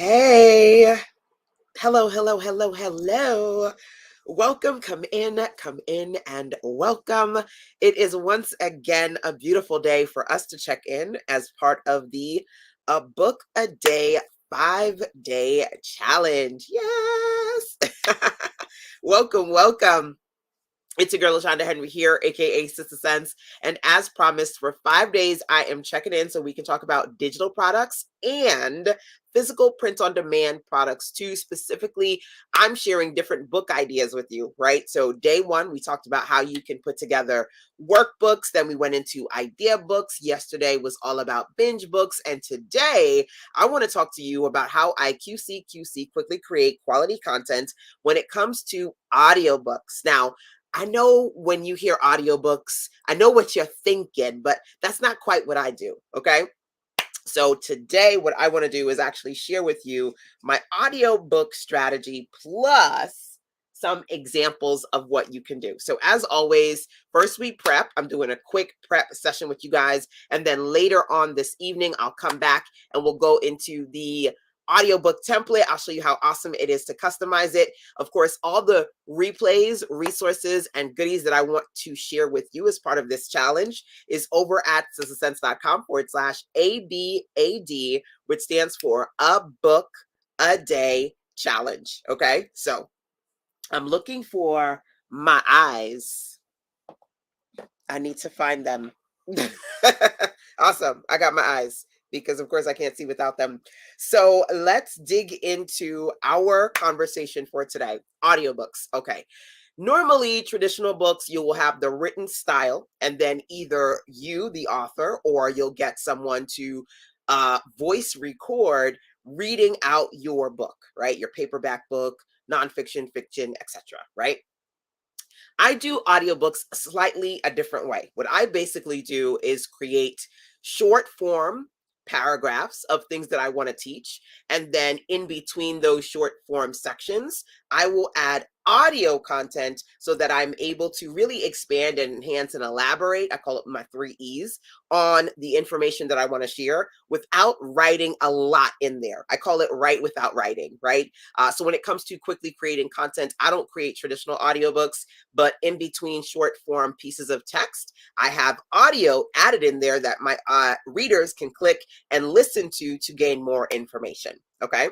Hey, hello, hello, hello, hello. Welcome, come in, and welcome. It is once again a beautiful day for us to check in as part of the A Book a Day 5-day challenge. Yes. Welcome, welcome. It's your girl, LaShonda Henry here, aka Sister Sense. And as promised, for 5 days, I am checking in so we can talk about digital products and physical print on demand products too. Specifically, I'm sharing different book ideas with you, right? So, day one, we talked about how you can put together workbooks. Then we went into idea books. Yesterday was all about binge books. And today, I want to talk to you about how I QC quickly create quality content when it comes to audiobooks. Now, I know when you hear audiobooks, I know what you're thinking, but that's not quite what I do. Okay. So today, what I want to do is actually share with you my audiobook strategy plus some examples of what you can do. So as always, first we prep. I'm doing a quick prep session with you guys. And then later on this evening, I'll come back and we'll go into the audiobook template. I'll show you how awesome it is to customize it. Of course, all the replays, resources, and goodies that I want to share with you as part of this challenge is over at sistersense.com/ABAD, which stands for A Book a Day Challenge. Okay, so I'm looking for my eyes. I need to find them. Awesome. I got my eyes because, of course, I can't see without them. So let's dig into our conversation for today. Audiobooks. Okay. Normally, traditional books, you will have the written style, and then either you, the author, or you'll get someone to voice record reading out your book, right? Your paperback book, nonfiction, fiction, etc., right? I do audiobooks slightly a different way. What I basically do is create short form paragraphs of things that I want to teach. And then in between those short form sections, I will add audio content so that I'm able to really expand and enhance and elaborate. I call it my 3 E's on the information that I want to share without writing a lot in there. I call it write without writing, right? So when it comes to quickly creating content, I don't create traditional audiobooks, but in between short form pieces of text, I have audio added in there that my readers can click and listen to gain more information. Okay.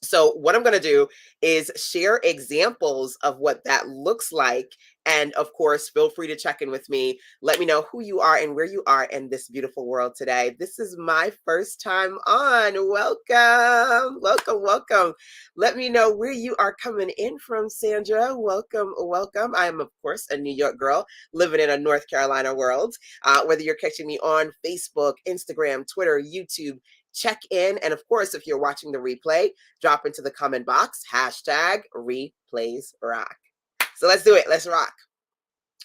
So what I'm going to do is share examples of what that looks like. And of course, feel free to check in with me. Let me know who you are and where you are in this beautiful world today. This is my first time on. Welcome, welcome, welcome. Let me know where you are coming in from, Sandra. Welcome, welcome. I am, of course, a New York girl living in a North Carolina world. Whether you're catching me on Facebook, Instagram, Twitter, YouTube, check in. And of course, if you're watching the replay, drop into the comment box, #replays rock. So let's do it. Let's rock.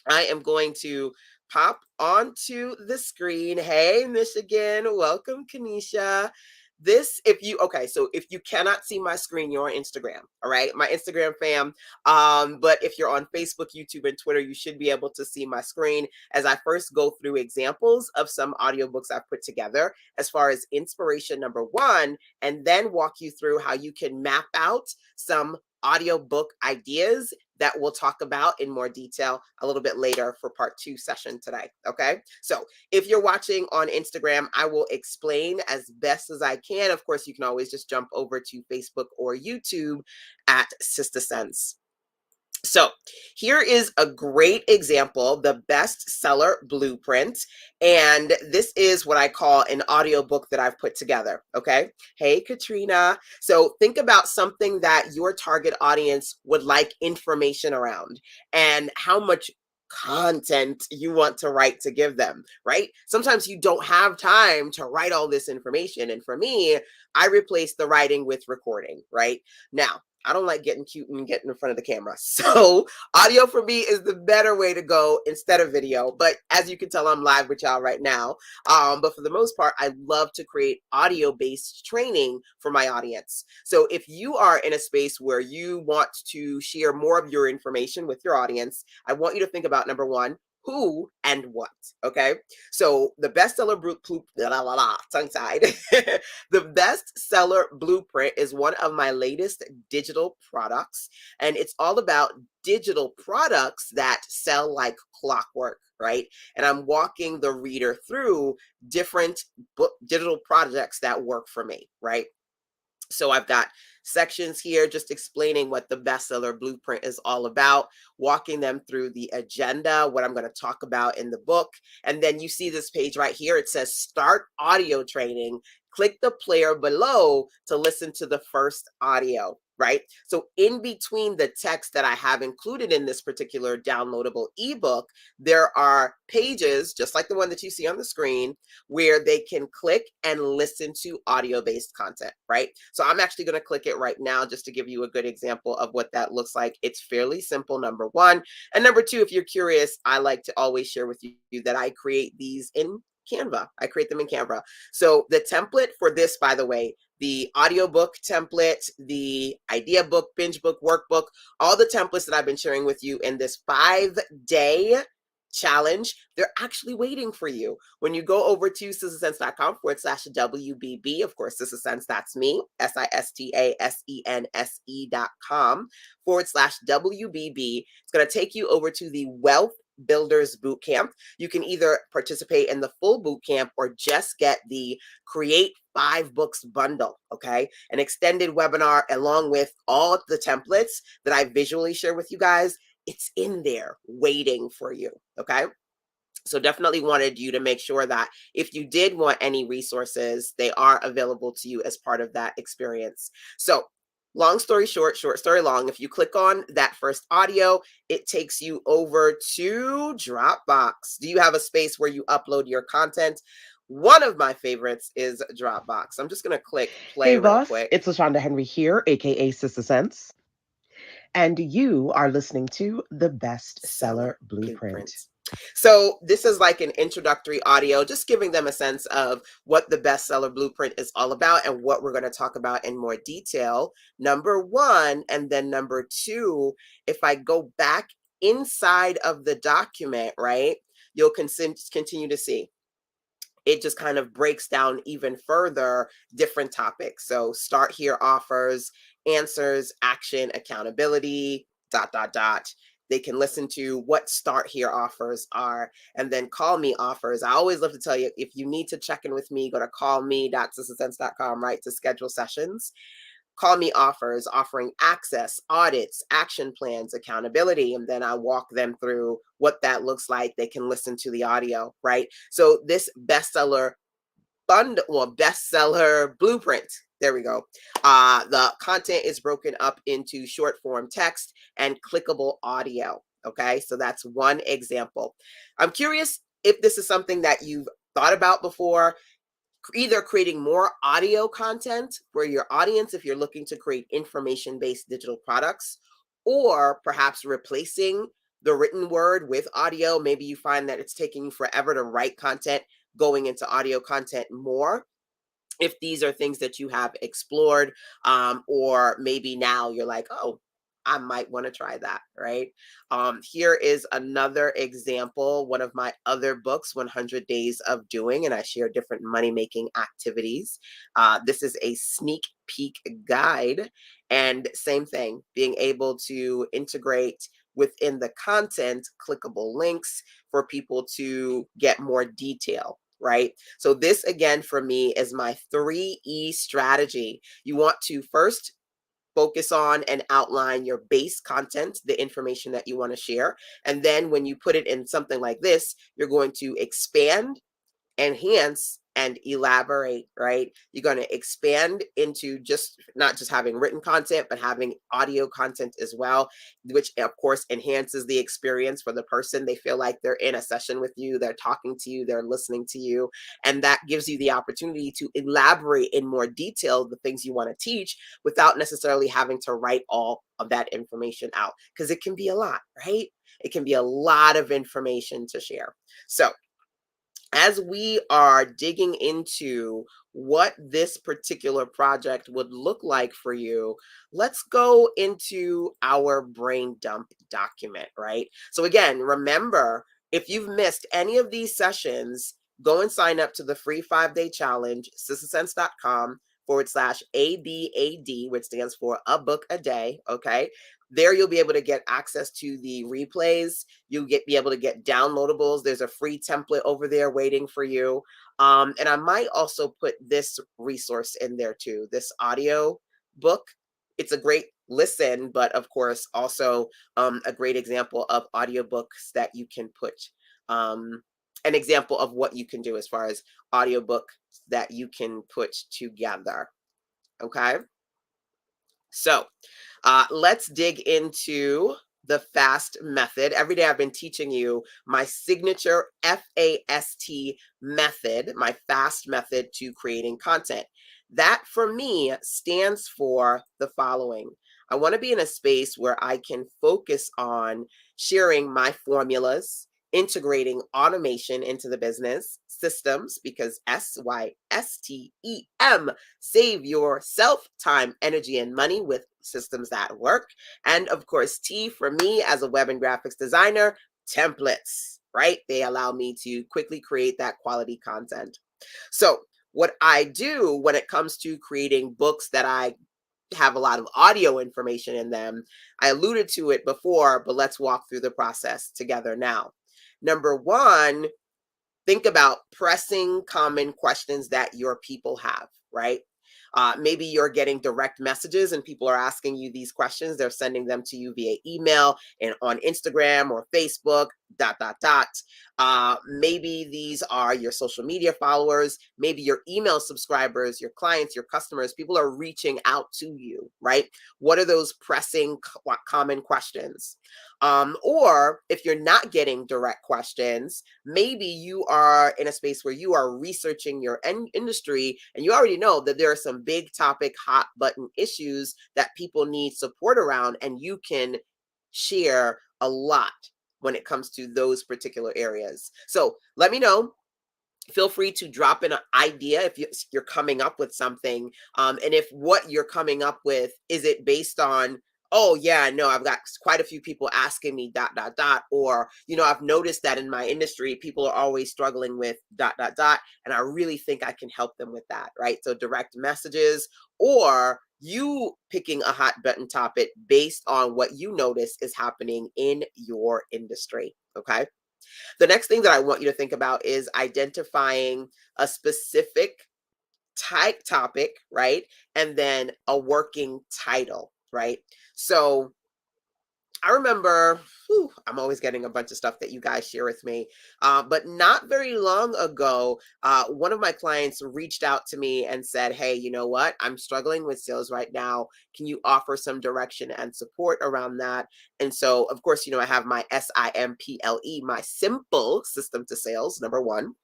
I am going to pop onto the screen. Hey, Michigan. Welcome, Kanisha. So if you cannot see my screen, you're on Instagram, all right? My Instagram fam. But if you're on Facebook, YouTube, and Twitter, you should be able to see my screen as I first go through examples of some audiobooks I've put together as far as inspiration number one, and then walk you through how you can map out some audiobook ideas that we'll talk about in more detail a little bit later for part 2 session today. Okay. So if you're watching on Instagram, I will explain as best as I can. Of course, you can always just jump over to Facebook or YouTube at Sister Sense. So here is a great example, the bestseller blueprint. And this is what I call an audiobook that I've put together. Okay. Hey, Katrina. So think about something that your target audience would like information around and how much content you want to write to give them, right? Sometimes you don't have time to write all this information. And for me, I replace the writing with recording, right? Now, I don't like getting cute and getting in front of the camera. So audio for me is the better way to go instead of video. But as you can tell, I'm live with y'all right now. But for the most part, I love to create audio-based training for my audience. So if you are in a space where you want to share more of your information with your audience, I want you to think about number one, who and what. Okay, so the bestseller tongue-tied. The bestseller blueprint is one of my latest digital products, and it's all about digital products that sell like clockwork, right? And I'm walking the reader through different digital projects that work for me, right? So I've got sections here just explaining what the bestseller blueprint is all about, walking them through the agenda, what I'm going to talk about in the book. And then you see this page right here. It says start audio training. Click the player below to listen to the first audio, right? So in between the text that I have included in this particular downloadable ebook, there are pages just like the one that you see on the screen where they can click and listen to audio-based content, right? So I'm actually going to click it right now just to give you a good example of what that looks like. It's fairly simple, number one. And number two, if you're curious, I like to always share with you that I create these in Canva. I create them in Canva. So the template for this, by the way, the audiobook template, the idea book, binge book, workbook, all the templates that I've been sharing with you in this 5-day challenge, they're actually waiting for you. When you go over to sistasense.com/WBB, of course, Sista Sense, that's me, SISTASENSE.com/WBB. It's going to take you over to the Wealth Builders Bootcamp. You can either participate in the full bootcamp or just get the Create 5 Books bundle, okay? An extended webinar along with all the templates that I visually share with you guys. It's in there waiting for you, okay? So definitely wanted you to make sure that if you did want any resources, they are available to you as part of that experience. So long story short, short story long, if you click on that first audio, it takes you over to Dropbox. Do you have a space where you upload your content? One of my favorites is Dropbox. I'm just going to click play Hey, real boss, quick. it's LaShonda Henry here, aka Sister Sense, and you are listening to the Bestseller Seller Blueprint. blueprints. So this is like an introductory audio, just giving them a sense of what the bestseller blueprint is all about and what we're going to talk about in more detail. Number one, and then number two, if I go back inside of the document, right, you'll continue to see it just kind of breaks down even further different topics. So start here offers, answers, action, accountability, dot, dot, dot. They can listen to what start here offers are, and then call me offers. I always love to tell you, if you need to check in with me, go to callme.sistasense.com, right, to schedule sessions. Call me offers, offering access, audits, action plans, accountability, and then I walk them through what that looks like. They can listen to the audio, right? So this bestseller bestseller blueprint. There we go. The content is broken up into short form text and clickable audio. Okay, so that's one example. I'm curious if this is something that you've thought about before, either creating more audio content for your audience if you're looking to create information-based digital products, or perhaps replacing the written word with audio. Maybe you find that it's taking you forever to write content, going into audio content more. If these are things that you have explored, or maybe now you're like, oh, I might want to try that, right? Here is another example, one of my other books, 100 Days of Doing, and I share different money-making activities. This is a sneak peek guide, and same thing, being able to integrate within the content clickable links for people to get more detail, right? So this again for me is my 3E strategy. You want to first focus on and outline your base content, the information that you want to share. And then when you put it in something like this, you're going to expand, enhance, and elaborate, right? You're going to expand into just not just having written content, but having audio content as well, which of course enhances the experience for the person. They feel like they're in a session with you, they're talking to you, they're listening to you, and that gives you the opportunity to elaborate in more detail the things you want to teach without necessarily having to write all of that information out, because it can be a lot, right? It can be a lot of information to share. So as we are digging into what this particular project would look like for you, let's go into our brain dump document, right? So again, remember, If you've missed any of these sessions, go and sign up to the free 5-day challenge, sistersense.com/ABAD, which stands for a book a day. Okay. There you'll be able to get access to the replays. Be able to get downloadables. There's a free template over there waiting for you. And I might also put this resource in there too, this audio book. It's a great listen, but of course also a great example of audiobooks that you can put, um, an example of what you can do as far as audiobook that you can put together. Okay. So let's dig into the FAST method. Every day I've been teaching you my signature FAST method, my FAST method to creating content. That for me stands for the following. I want to be in a space where I can focus on sharing my formulas, integrating automation into the business systems, because SYSTEM, save yourself time, energy, and money with systems that work. And of course, T for me as a web and graphics designer, templates, right? They allow me to quickly create that quality content. So, what I do when it comes to creating books that I have a lot of audio information in them, I alluded to it before, but let's walk through the process together now. Number one, think about pressing common questions that your people have, right? Maybe you're getting direct messages and people are asking you these questions. They're sending them to you via email and on Instagram or Facebook, dot, dot, dot. Maybe these are your social media followers, maybe your email subscribers, your clients, your customers. People are reaching out to you, right? What are those pressing common questions? Or if you're not getting direct questions, maybe you are in a space where you are researching your industry and you already know that there are some big topic, hot button issues that people need support around, and you can share a lot when it comes to those particular areas. So let me know. Feel free to drop in an idea if you're coming up with something. And if what you're coming up with, is it based on, oh yeah, no, I've got quite a few people asking me dot dot dot, or I've noticed that in my industry people are always struggling with dot dot dot, and I really think I can help them with that, right? So direct messages, or you picking a hot button topic based on what you notice is happening in your industry. Okay. The next thing that I want you to think about is identifying a specific type topic, right? And then a working title, right? So I remember, I'm always getting a bunch of stuff that you guys share with me. But not very long ago, one of my clients reached out to me and said, hey, you know what? I'm struggling with sales right now. Can you offer some direction and support around that? And so, of course, I have my SIMPLE, my simple system to sales, number one.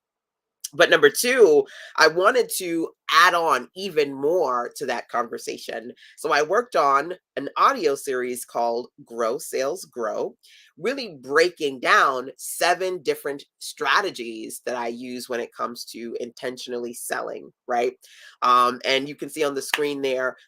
But number two, I wanted to add on even more to that conversation. So I worked on an audio series called Grow Sales Grow, really breaking down 7 different strategies that I use when it comes to intentionally selling, right? And you can see on the screen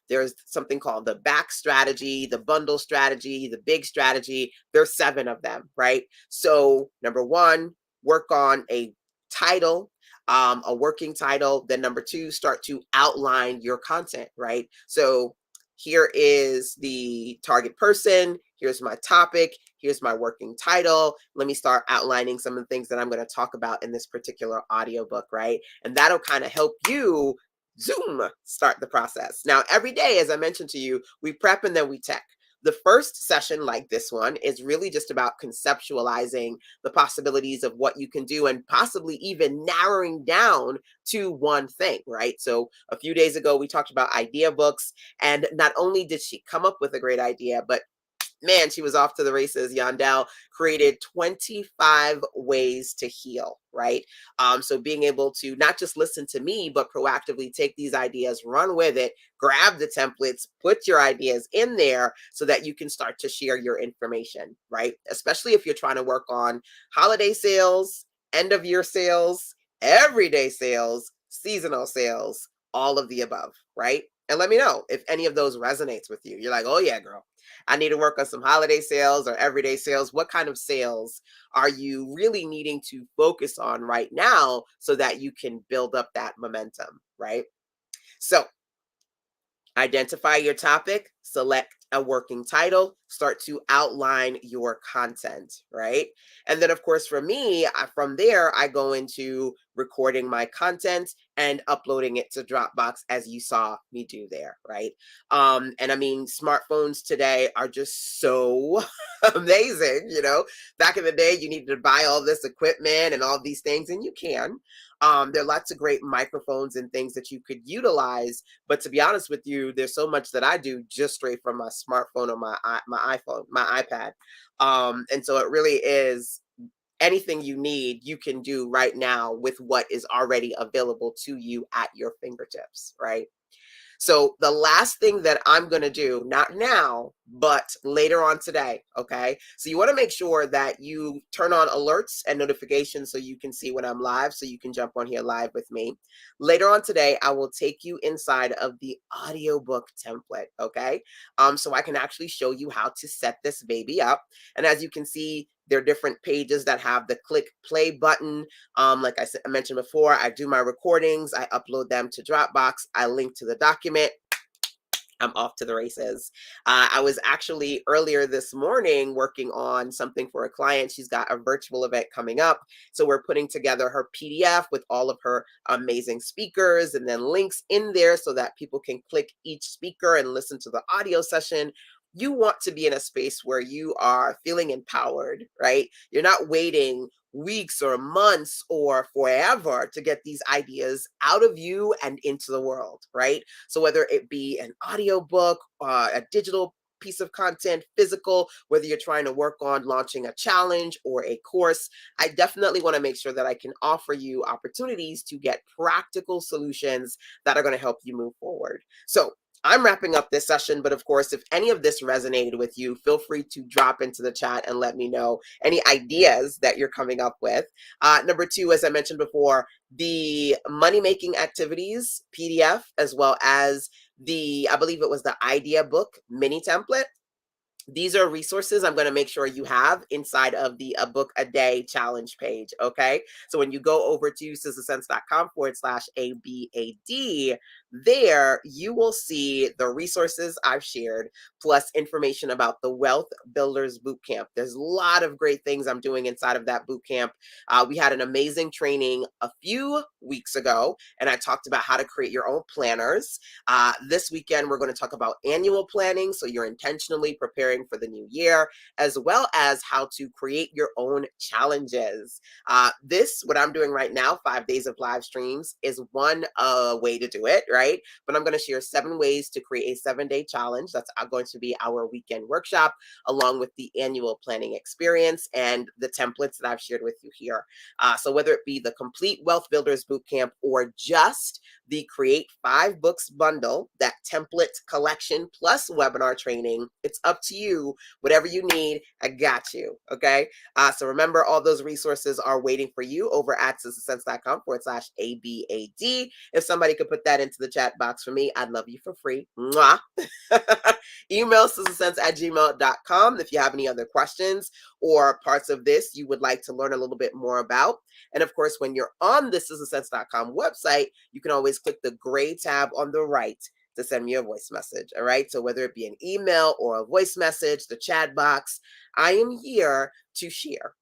there's something called the back strategy, the bundle strategy, the big strategy. There's 7 of them, right? So number one, work on a title, a working title. Then number two, start to outline your content, right? So here is the target person. Here's my topic. Here's my working title. Let me start outlining some of the things that I'm going to talk about in this particular audiobook, right? And that'll kind of help you start the process. Now, every day, as I mentioned to you, we prep and then we tech. The first session, like this one, is really just about conceptualizing the possibilities of what you can do and possibly even narrowing down to one thing, right? So a few days ago, we talked about idea books, and not only did she come up with a great idea, but man, she was off to the races. Yandel created 25 ways to heal, right? So being able to not just listen to me, but proactively take these ideas, run with it, grab the templates, put your ideas in there so that you can start to share your information, right? Especially if you're trying to work on holiday sales, end of year sales, everyday sales, seasonal sales, all of the above, right? and let me know if any of those resonates with you. You're like, oh yeah, girl, I need to work on some holiday sales or everyday sales. What kind of sales are you really needing to focus on right now so that you can build up that momentum, right? So identify your topic, select a working title, start to outline your content, right? And then, of course, for me, from there, I go into recording my content and uploading it to Dropbox, as you saw me do there, right? And I mean, smartphones today are just so amazing. Back in the day, you needed to buy all this equipment and all these things, and you can. There are lots of great microphones and things that you could utilize, but to be honest with you, there's so much that I do just straight from my smartphone or my iPhone, my iPad. And so it really is anything you need, you can do right now with what is already available to you at your fingertips, right? So the last thing that I'm going to do, not now, but later on today, okay? So you want to make sure that you turn on alerts and notifications so you can see when I'm live, so you can jump on here live with me. Later on today, I will take you inside of the audiobook template, okay? So I can actually show you how to set this baby up. And as you can see, there are different pages that have the click play button. Like I mentioned before, I do my recordings, I upload them to Dropbox, I link to the document. I'm off to the races. I was actually earlier this morning working on something for a client. She's got a virtual event coming up. So we're putting together her PDF with all of her amazing speakers and then links in there so that people can click each speaker and listen to the audio session. You want to be in a space where you are feeling empowered, right? You're not waiting weeks or months or forever to get these ideas out of you and into the world, right? So whether it be an audiobook, a digital piece of content, physical, whether you're trying to work on launching a challenge or a course, I definitely want to make sure that I can offer you opportunities to get practical solutions that are going to help you move forward. So I'm wrapping up this session, but of course, if any of this resonated with you, feel free to drop into the chat and let me know any ideas that you're coming up with. Number two, as I mentioned before, the money making activities PDF, as well as I believe it was the idea book mini template. These are resources I'm going to make sure you have inside of the A Book a Day challenge page. Okay. So when you go over to sizzlesense.com/ABAD, there you will see the resources I've shared, plus information about the Wealth Builders Bootcamp. There's a lot of great things I'm doing inside of that bootcamp. We had an amazing training a few weeks ago, and I talked about how to create your own planners. This weekend, we're going to talk about annual planning, so you're intentionally preparing for the new year, as well as how to create your own challenges. What I'm doing right now, 5 days of live streams, is one way to do it, right? But I'm going to share 7 ways to create a 7-day challenge. That's going to be our weekend workshop, along with the annual planning experience and the templates that I've shared with you here. So whether it be the complete Wealth Builders Bootcamp or just the Create 5 Books bundle, that template collection plus webinar training, it's up to you. Whatever you need, I got you. Okay. So remember, all those resources are waiting for you over at sizzlesense.com/ABAD. If somebody could put that into the chat box for me, I'd love you for free. Mwah. Email sizzlesense@gmail.com if you have any other questions or parts of this you would like to learn a little bit more about. And of course, when you're on the sizzlesense.com website, you can always click the gray tab on the right to send me a voice message. All right. So whether it be an email or a voice message, the chat box, I am here to share.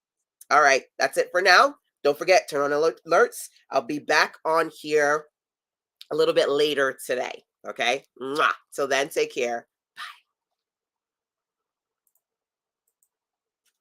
All right. That's it for now. Don't forget, turn on alerts. I'll be back on here a little bit later today. Okay. Mwah. Till then, take care.